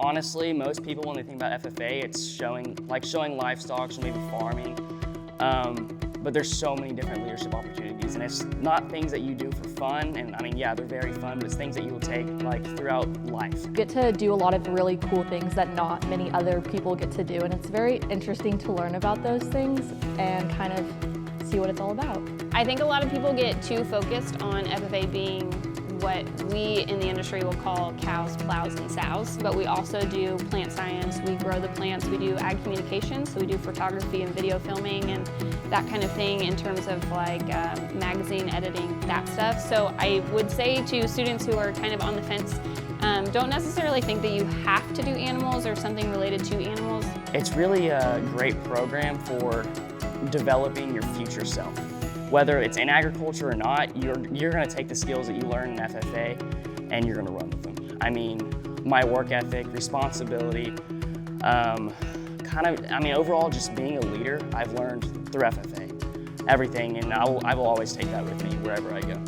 Honestly, most people, when they think about FFA, it's showing livestock, so maybe farming. But there's so many different leadership opportunities, and it's not things that you do for fun. And I mean, yeah, they're very fun, but it's things that you will take like throughout life. You get to do a lot of really cool things that not many other people get to do, and it's very interesting to learn about those things and kind of see what it's all about. I think a lot of people get too focused on FFA being what we in the industry will call cows, plows, and sows, but we also do plant science, we grow the plants, we do ag communication, so we do photography and video filming and that kind of thing in terms of like magazine editing, that stuff. So I would say to students who are kind of on the fence, don't necessarily think that you have to do animals or something related to animals. It's really a great program for developing your future self. Whether it's in agriculture or not, you're going to take the skills that you learn in FFA and you're going to run with them. I mean, my work ethic, responsibility, overall just being a leader, I've learned through FFA. Everything, and I will always take that with me wherever I go.